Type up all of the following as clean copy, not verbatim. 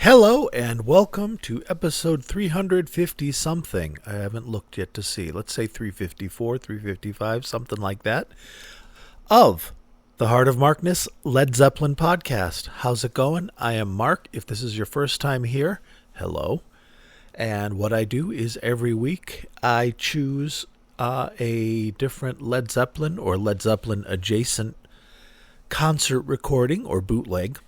Hello and welcome to episode 350 something. I haven't looked yet to see. Let's say 354, 355, something like that. Of the Heart of Markness Led Zeppelin podcast. How's it going? I am Mark. If this is your first time here, hello. And what I do is every week I choose a different Led Zeppelin or Led Zeppelin adjacent concert recording or bootleg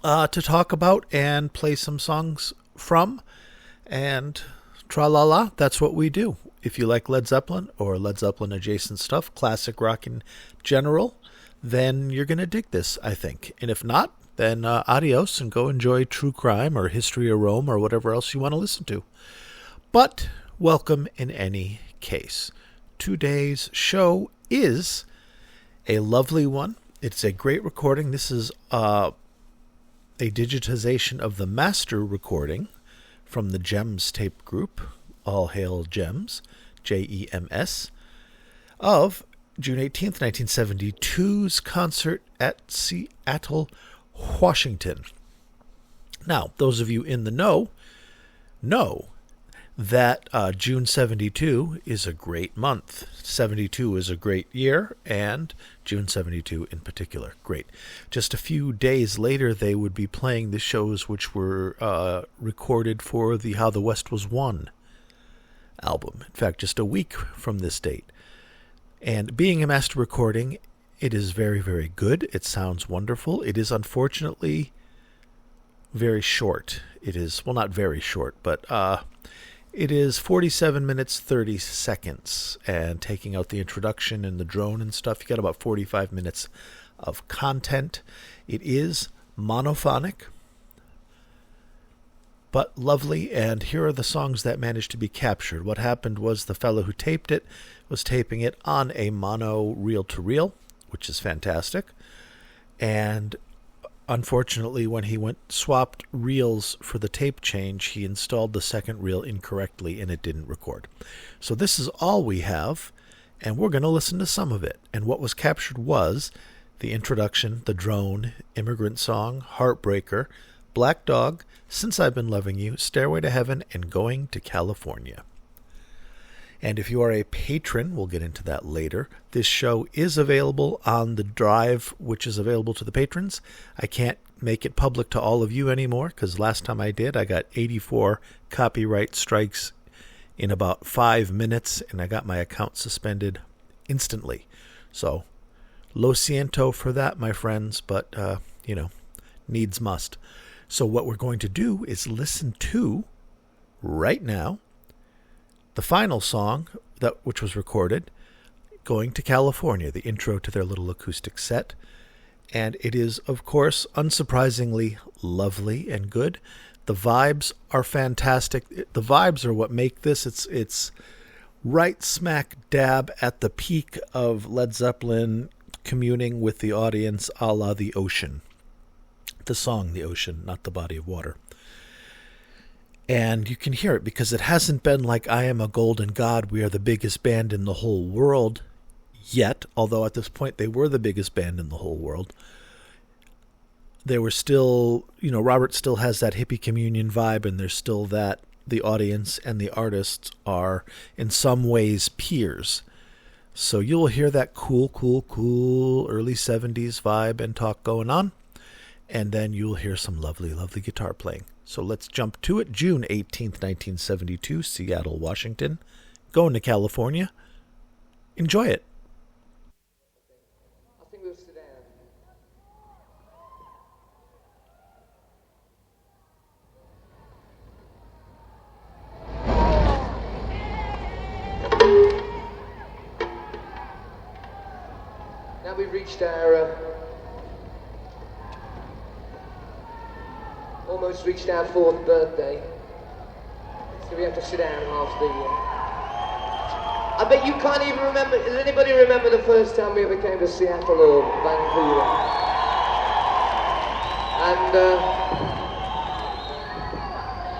to talk about and play some songs from, and tra-la-la, that's what we do. If you like Led Zeppelin or Led Zeppelin adjacent stuff, classic rock in general, then you're going to dig this, I think. And if not, then adios and go enjoy true crime or history of Rome or whatever else you want to listen to. But welcome in any case. Today's show is a lovely one. It's a great recording. This is a digitization of the master recording from the JEMS tape group, all hail JEMS, JEMS, of June 18th, 1972's concert at Seattle, Washington. Now, those of you in the know that June 72 is a great month. 72 is a great year, and June 72 in particular. Great. Just a few days later, they would be playing the shows which were recorded for the How the West Was Won album. In fact, just a week from this date. And being a master recording, it is very, very good. It sounds wonderful. It is unfortunately very short. It is, well, not very short, but it is 47 minutes, 30 seconds, and taking out the introduction and the drone and stuff, you got about 45 minutes of content. It is monophonic, but lovely, and here are the songs that managed to be captured. What happened was the fellow who taped it was taping it on a mono reel-to-reel, which is fantastic, and unfortunately, when he swapped reels for the tape change, he installed the second reel incorrectly and it didn't record. So this is all we have, and we're going to listen to some of it. And what was captured was the introduction, the drone, Immigrant Song, Heartbreaker, Black Dog, Since I've Been Loving You, Stairway to Heaven, and Going to California. And if you are a patron, we'll get into that later, this show is available on the drive, which is available to the patrons. I can't make it public to all of you anymore, because last time I did, I got 84 copyright strikes in about 5 minutes, and I got my account suspended instantly. So, lo siento for that, my friends, but, needs must. So what we're going to do is listen to, right now, the final song, which was recorded, Going to California, the intro to their little acoustic set. And it is, of course, unsurprisingly lovely and good. The vibes are fantastic. The vibes are what make this. It's right smack dab at the peak of Led Zeppelin communing with the audience a la The Ocean. The song The Ocean, not the body of water. And you can hear it because it hasn't been like I Am a Golden God, we are the biggest band in the whole world yet, although at this point they were the biggest band in the whole world. They were still, Robert still has that hippie communion vibe, and there's still that the audience and the artists are in some ways peers. So you'll hear that cool early 70s vibe and talk going on, and then you'll hear some lovely, lovely guitar playing. So let's jump to it. June 18th, 1972, Seattle, Washington. Going to California. Enjoy it. I think we'll sit down. Now we've reached our almost reached our 4th birthday, so we have to sit down half the year. I bet you can't even remember. Does anybody remember the first time we ever came to Seattle or Vancouver? And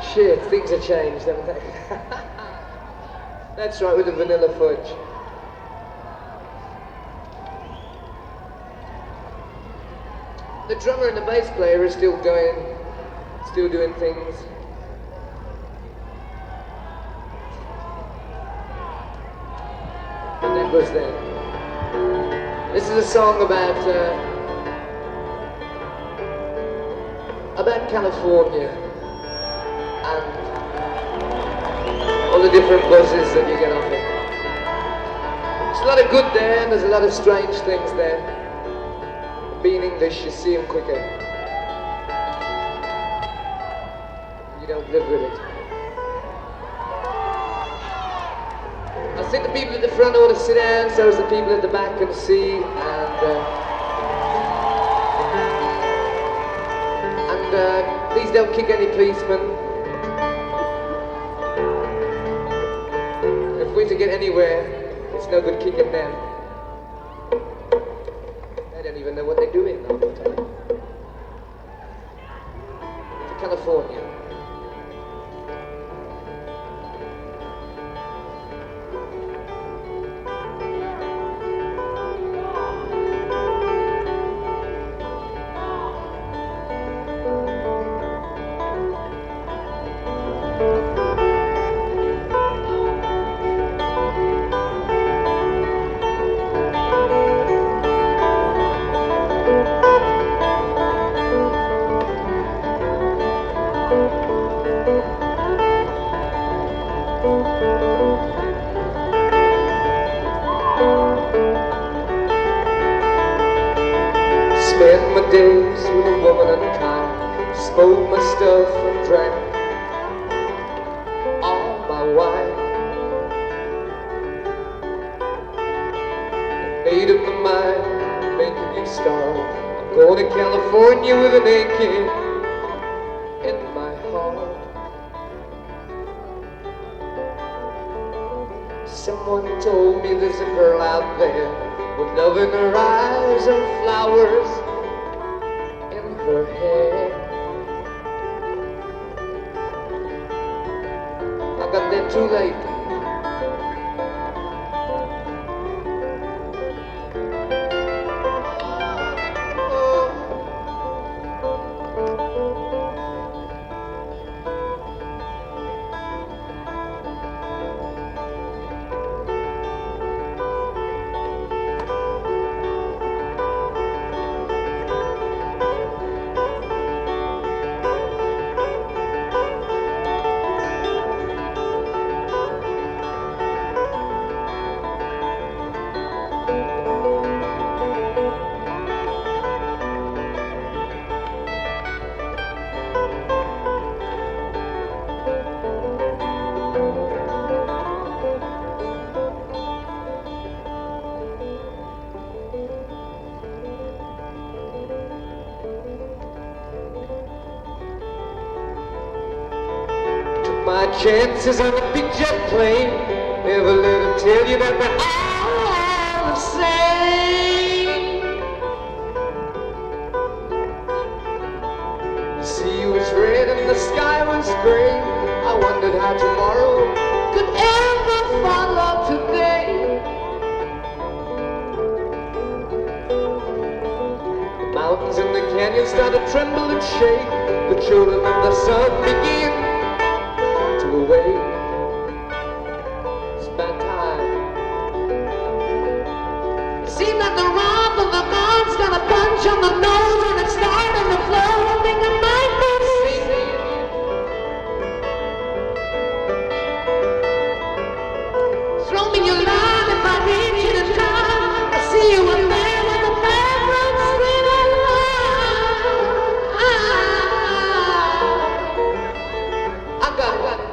shit, things have changed, haven't they? That's right, with the vanilla fudge. The drummer and the bass player are still still doing things. And that goes then. This is a song about California and all the different buses that you get off it. There's a lot of good there and there's a lot of strange things there. Being English, you see them quicker. You don't live with it. I think the people at the front ought to sit down so as the people at the back can see, and please don't kick any policemen. If we're to get anywhere, it's no good kicking them. They don't even know what they're doing all the time. To California. Spent my days with a woman unkind, smoked my stuff and drank all my wine. Made up my mind, make a new start. I'm going to California with an aching in my heart. Someone told me there's a girl out there with love in her eyes and flowers in her hair. I got there too late. My chances on a big jet plane. Never let them tell you that we're all the same. The sea was red and the sky was gray. I wondered how tomorrow could ever follow today. The mountains and the canyons started to tremble and shake. The children of the sun began away. It's about time. It seemed like the rod of the moun's got a punch on the nose and it's starting to flow. I think I might be singing. Throw me your line if I need you to come. I see you up there with the background screaming loud. I got it.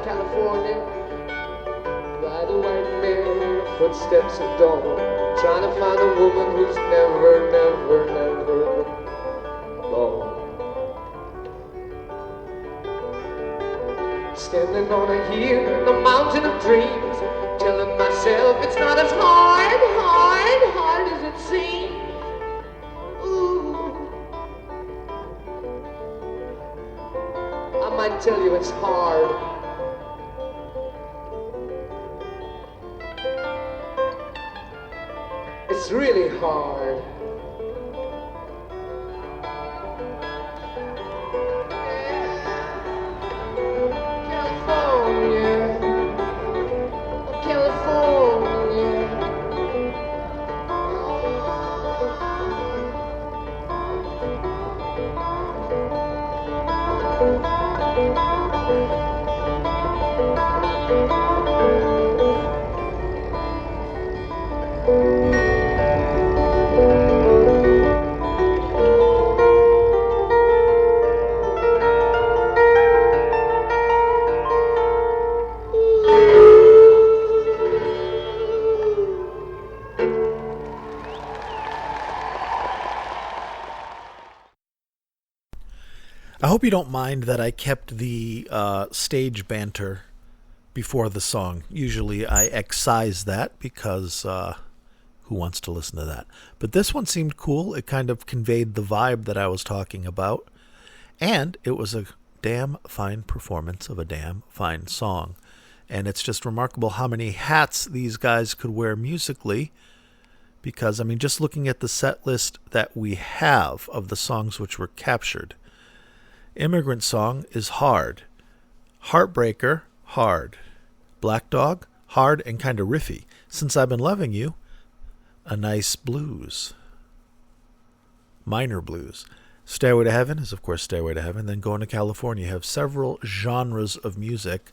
California, by the white men, footsteps of dawn, trying to find a woman who's never, never, never gone. Standing on a hill in the mountain of dreams, telling myself it's not as hard, hard, hard as it seems. Ooh, I might tell you it's hard. It's really hard. I hope you don't mind that I kept the stage banter before the song. Usually I excise that because who wants to listen to that? But this one seemed cool. It kind of conveyed the vibe that I was talking about. And it was a damn fine performance of a damn fine song. And it's just remarkable how many hats these guys could wear musically. Because, I mean, just looking at the set list that we have of the songs which were captured, Immigrant Song is hard. Heartbreaker, hard. Black Dog, hard and kind of riffy. Since I've Been Loving You, a nice blues. Minor blues. Stairway to Heaven is, of course, Stairway to Heaven. Then Going to California. You have several genres of music,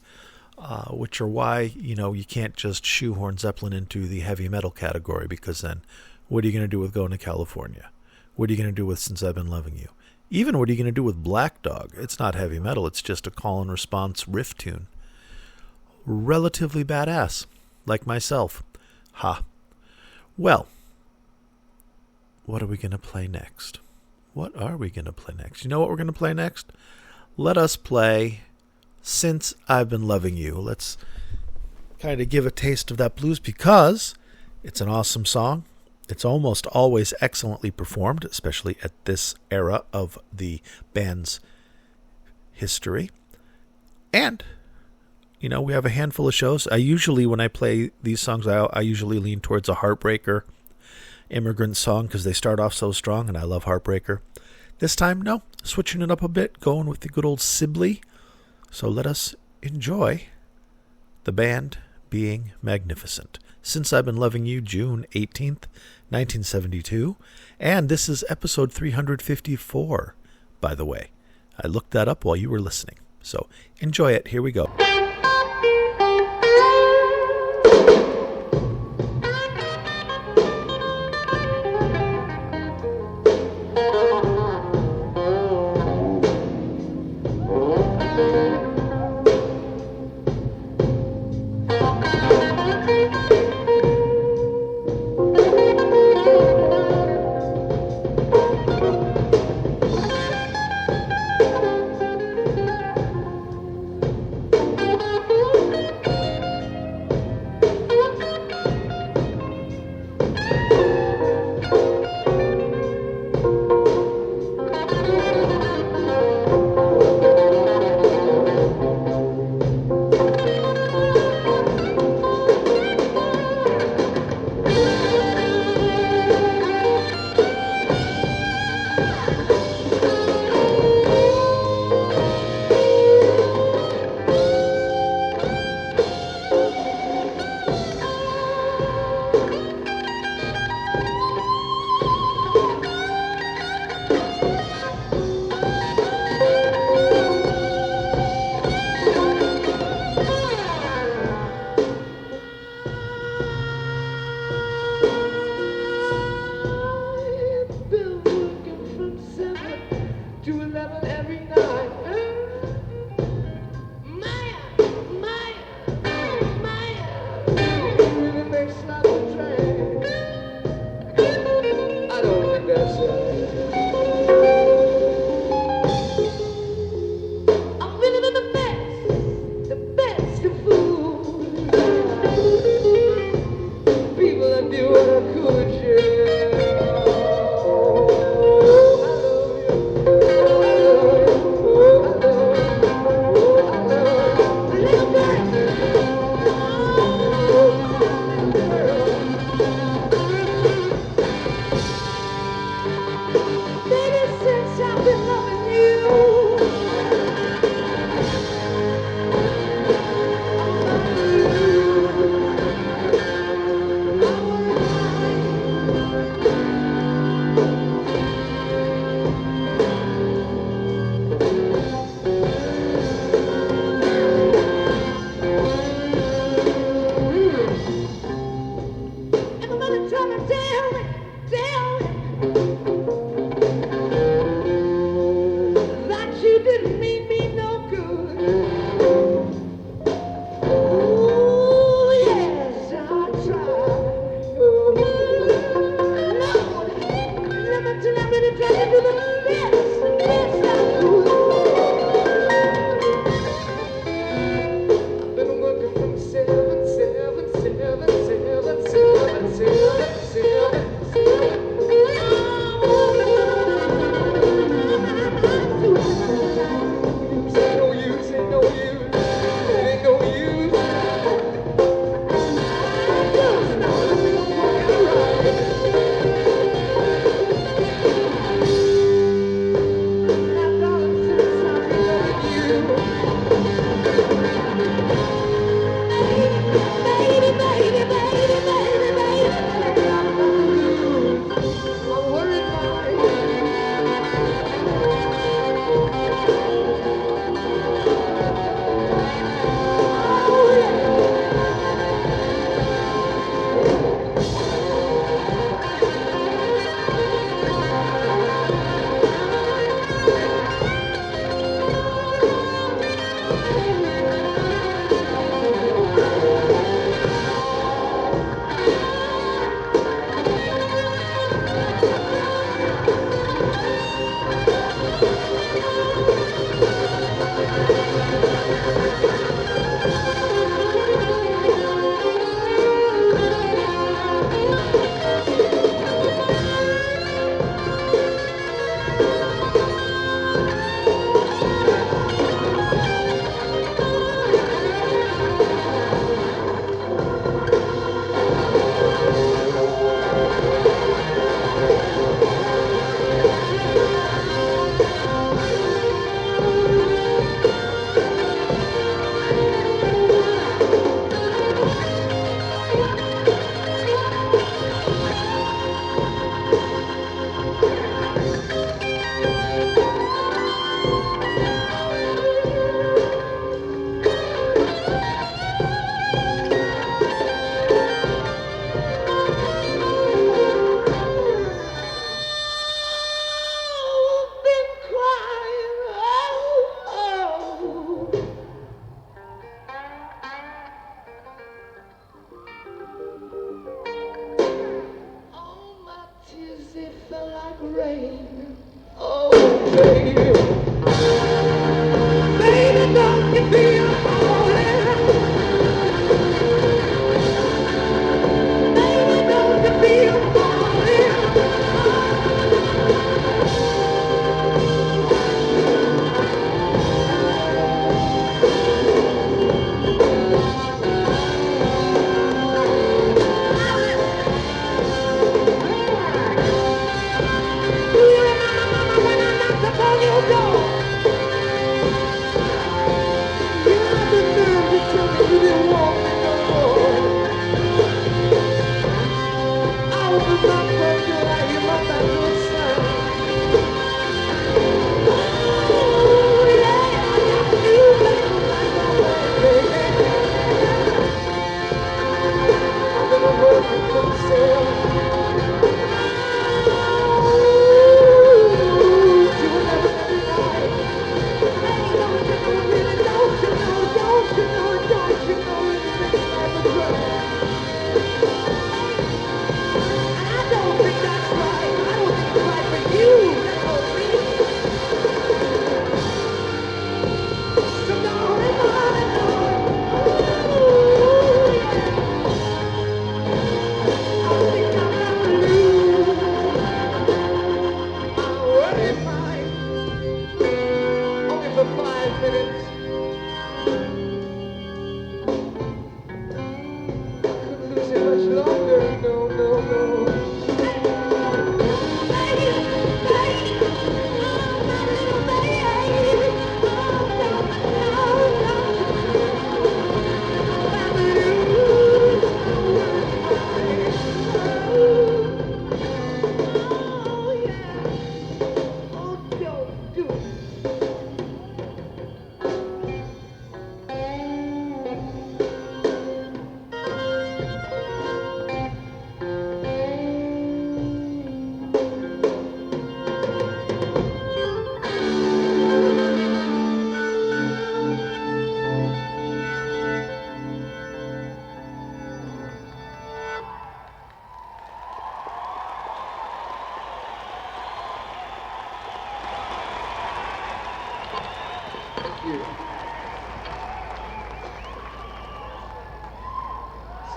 which are why, you can't just shoehorn Zeppelin into the heavy metal category, because then what are you going to do with Going to California? What are you going to do with Since I've Been Loving You? Even what are you going to do with Black Dog? It's not heavy metal. It's just a call and response riff tune. Relatively badass, like myself. Ha. Well, what are we going to play next? What are we going to play next? You know what we're going to play next? Let us play Since I've Been Loving You. Let's kind of give a taste of that blues because it's an awesome song. It's almost always excellently performed, especially at this era of the band's history. And, we have a handful of shows. I usually, when I play these songs, I usually lean towards a Heartbreaker, Immigrant Song, because they start off so strong, and I love Heartbreaker. This time, no, switching it up a bit, going with the good old Sibley. So let us enjoy the band being magnificent. Since I've Been Loving You, June 18th, 1972. And this is episode 354, by the way. I looked that up while you were listening. So enjoy it. Here we go.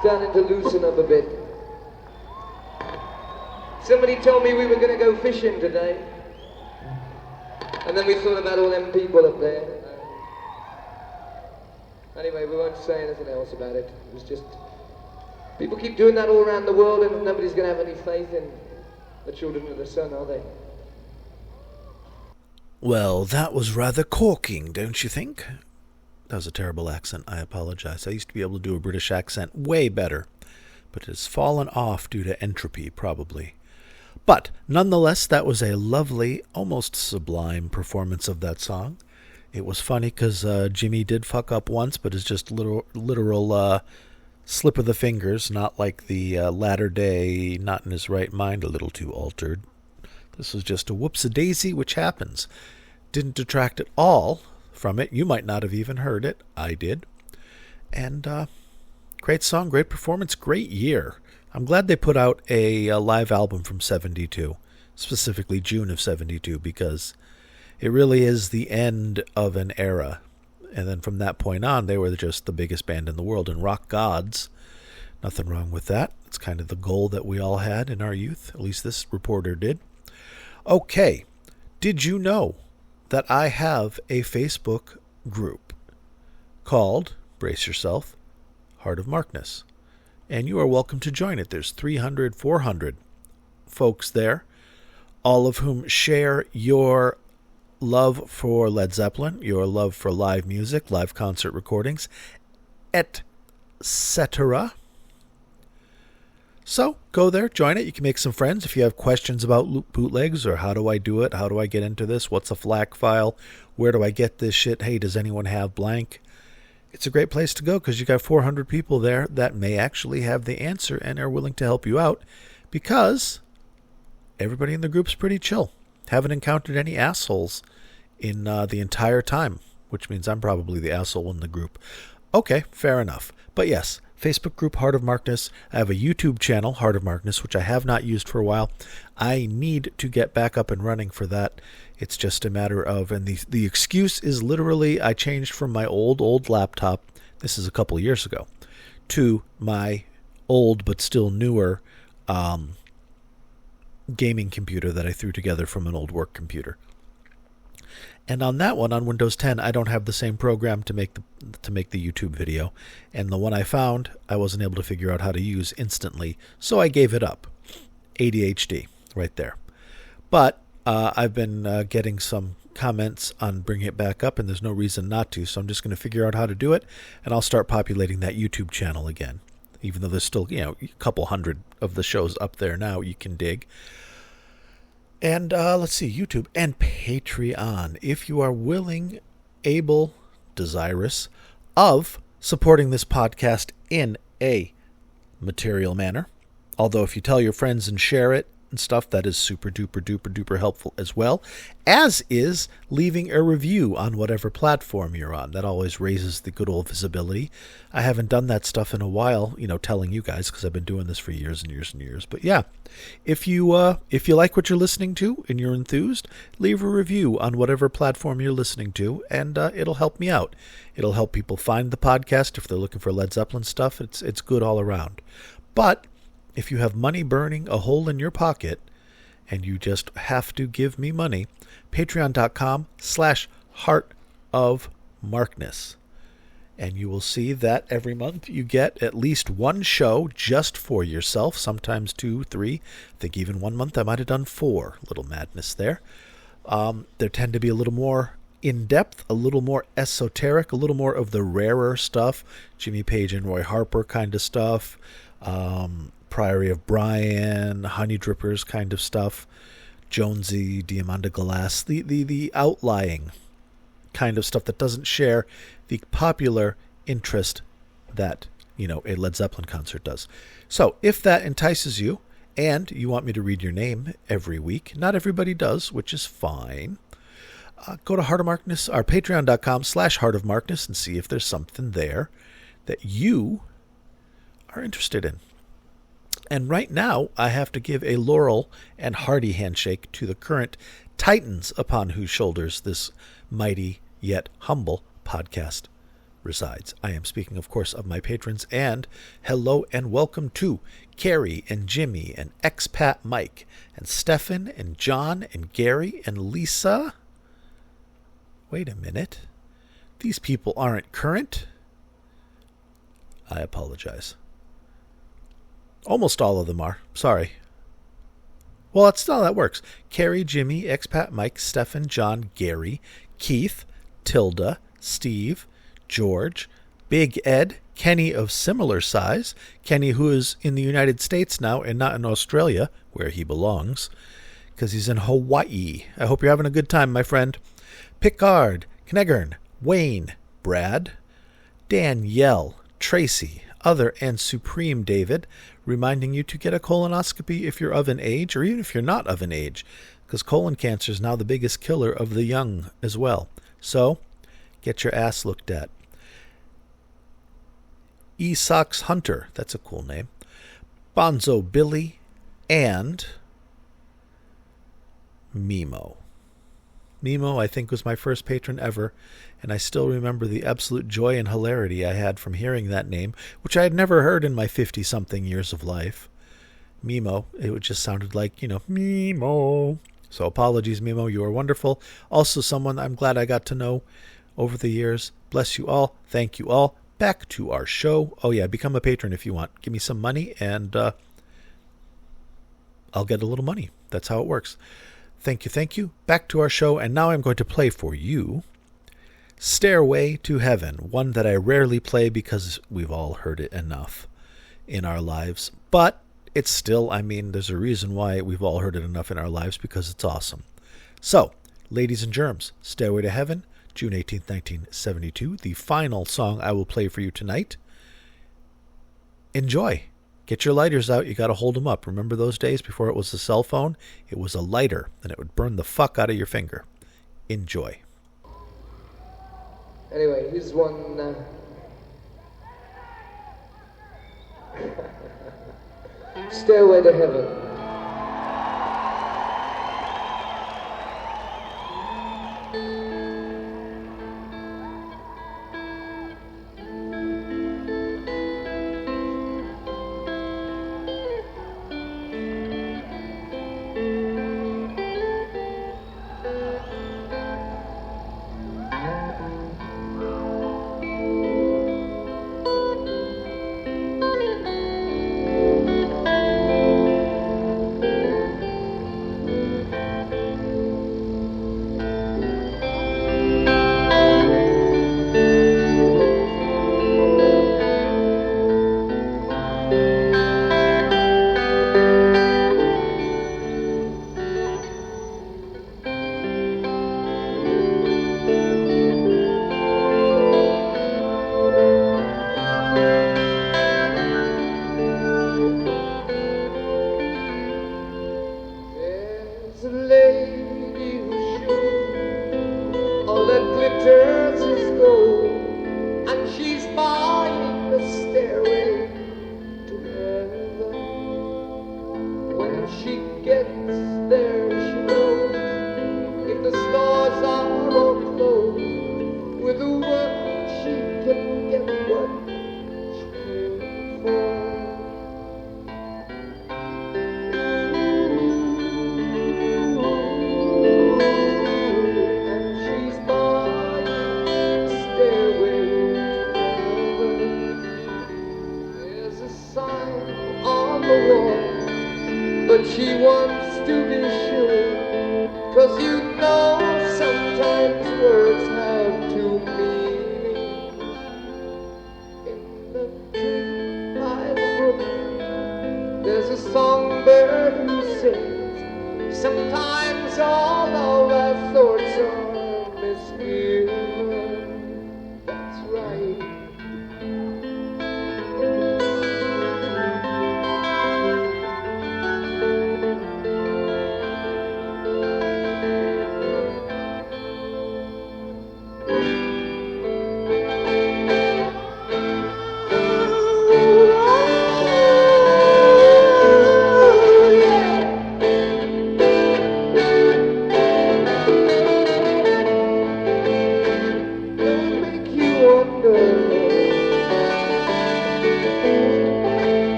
Starting to loosen up a bit. Somebody told me we were going to go fishing today. And then we thought about all them people up there. Anyway, we won't say anything else about it. It was just... People keep doing that all around the world and nobody's going to have any faith in the children of the sun, are they? Well, that was rather corking, don't you think? That was a terrible accent. I apologize. I used to be able to do a British accent way better, but it has fallen off due to entropy, probably. But nonetheless, that was a lovely, almost sublime performance of that song. It was funny because Jimmy did fuck up once, but it's just literal slip of the fingers, not like the latter day, not in his right mind, a little too altered. This was just a whoops-a-daisy, which happens. Didn't detract at all from it. You might not have even heard it. I did. And great song, great performance, great year. I'm glad they put out a live album from 72, specifically June of 72, because it really is the end of an era. And then from that point on, they were just the biggest band in the world and rock gods. Nothing wrong with that. It's kind of the goal that we all had in our youth. At least this reporter did. Okay. Did you know that I have a Facebook group called, brace yourself, Heart of Markness? And you are welcome to join it. There's 300, 400 folks there, all of whom share your love for Led Zeppelin, your love for live music, live concert recordings, etc. So go there, join it. You can make some friends. If you have questions about bootlegs or how do I do it, how do I get into this, what's a FLAC file, where do I get this shit, hey, does anyone have blank? It's a great place to go because you got 400 people there that may actually have the answer and are willing to help you out because everybody in the group's pretty chill. Haven't encountered any assholes in the entire time, which means I'm probably the asshole in the group. Okay, fair enough. But yes, Facebook group Heart of Markness. I have a YouTube channel, Heart of Markness, which I have not used for a while. I need to get back up and running for that. It's just a matter of, and the excuse is literally I changed from my old laptop, this is a couple of years ago, to my old but still newer gaming computer that I threw together from an old work computer. And on that one, on Windows 10, I don't have the same program to make the YouTube video. And the one I found, I wasn't able to figure out how to use instantly, so I gave it up. ADHD, right there. But I've been getting some comments on bringing it back up, and there's no reason not to, so I'm just going to figure out how to do it, and I'll start populating that YouTube channel again. Even though there's still, a couple hundred of the shows up there now you can dig. And let's see, YouTube and Patreon. If you are willing, able, desirous of supporting this podcast in a material manner, although if you tell your friends and share it and stuff, that is super duper duper duper helpful as well, as is leaving a review on whatever platform you're on. That always raises the good old visibility. I haven't done that stuff in a while, telling you guys, because I've been doing this for years and years and years. But yeah, if you like what you're listening to and you're enthused, leave a review on whatever platform you're listening to, and it'll help me out. It'll help people find the podcast if they're looking for Led Zeppelin stuff. It's good all around. But if you have money burning a hole in your pocket and you just have to give me money, patreon.com/Heart of Markness. And you will see that every month you get at least one show just for yourself, sometimes 2, 3. I think even one month I might have done 4. Little madness there. There tend to be a little more in-depth, a little more esoteric, a little more of the rarer stuff, Jimmy Page and Roy Harper kind of stuff, Priory of Brian, Honey Drippers kind of stuff, Jonesy, Diamanda Glass, the outlying kind of stuff that doesn't share the popular interest that, a Led Zeppelin concert does. So if that entices you and you want me to read your name every week, not everybody does, which is fine, go to Heart of Markness, or patreon.com/Heart of Markness, and see if there's something there that you are interested in. And right now, I have to give a laurel and hearty handshake to the current titans upon whose shoulders this mighty yet humble podcast resides. I am speaking, of course, of my patrons, and hello and welcome to Carrie and Jimmy and Expat Mike and Stefan and John and Gary and Lisa. Wait a minute. These people aren't current. I apologize. Almost all of them are. Sorry. Well, that's not how that works. Carrie, Jimmy, Expat Mike, Stefan, John, Gary, Keith, Tilda, Steve, George, Big Ed, Kenny of similar size, Kenny who is in the United States now and not in Australia, where he belongs, because he's in Hawaii. I hope you're having a good time, my friend. Picard, Knegern, Wayne, Brad, Danielle, Tracy, Other and Supreme David, reminding you to get a colonoscopy if you're of an age, or even if you're not of an age, because colon cancer is now the biggest killer of the young as well. So, get your ass looked at. Esox Hunter, that's a cool name. Bonzo Billy, and Mimo. Nemo, I think, was my first patron ever, and I still remember the absolute joy and hilarity I had from hearing that name, which I had never heard in my 50-something years of life. Mimo, it just sounded like, Mimo. So apologies, Mimo, you are wonderful. Also someone I'm glad I got to know over the years. Bless you all. Thank you all. Back to our show. Oh yeah, become a patron if you want. Give me some money and I'll get a little money. That's how it works. Thank you. Back to our show, and now I'm going to play for you Stairway to Heaven, one that I rarely play because we've all heard it enough in our lives. But it's still, there's a reason why we've all heard it enough in our lives, because it's awesome. So, ladies and germs, Stairway to Heaven, June 18th, 1972, the final song I will play for you tonight. Enjoy. Get your lighters out. You got to hold them up. Remember those days before it was a cell phone? It was a lighter, and it would burn the fuck out of your finger. Enjoy. Anyway, here's one. Stairway to Heaven.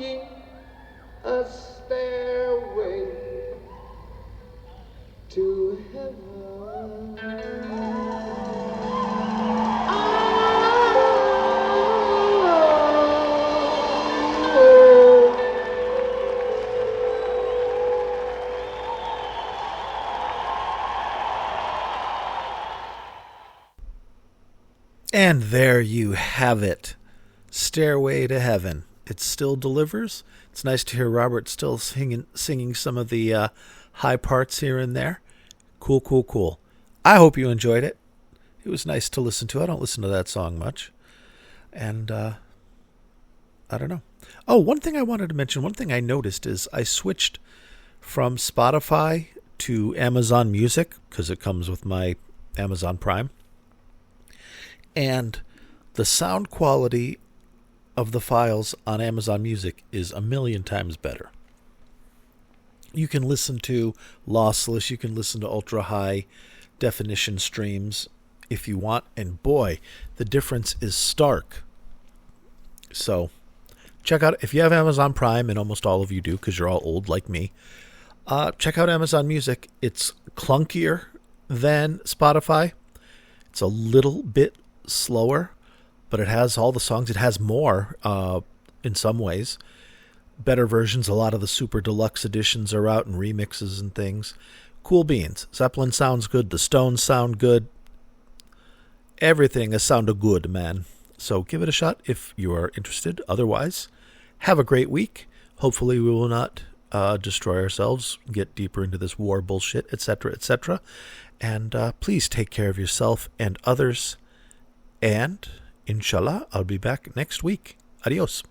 ye a stairway to heaven. And there you have it. Stairway to Heaven. It still delivers. It's nice to hear Robert still singing some of the high parts here and there. Cool, cool, cool. I hope you enjoyed it. It was nice to listen to. I don't listen to that song much. And I don't know. Oh, one thing I wanted to mention, one thing I noticed is I switched from Spotify to Amazon Music because it comes with my Amazon Prime. And the sound quality of the files on Amazon Music is 1,000,000 times better. You can listen to lossless, you can listen to ultra high definition streams if you want, and boy, the difference is stark. So check out, if you have Amazon Prime, and almost all of you do because you're all old like me, check out Amazon Music. It's clunkier than Spotify. It's a little bit slower, but it has all the songs. It has more in some ways. Better versions. A lot of the super deluxe editions are out and remixes and things. Cool beans. Zeppelin sounds good. The Stones sound good. Everything has sounded good, man. So give it a shot if you are interested. Otherwise, have a great week. Hopefully we will not destroy ourselves, get deeper into this war bullshit, etc., etc. And please take care of yourself and others. And inshallah, I'll be back next week. Adios.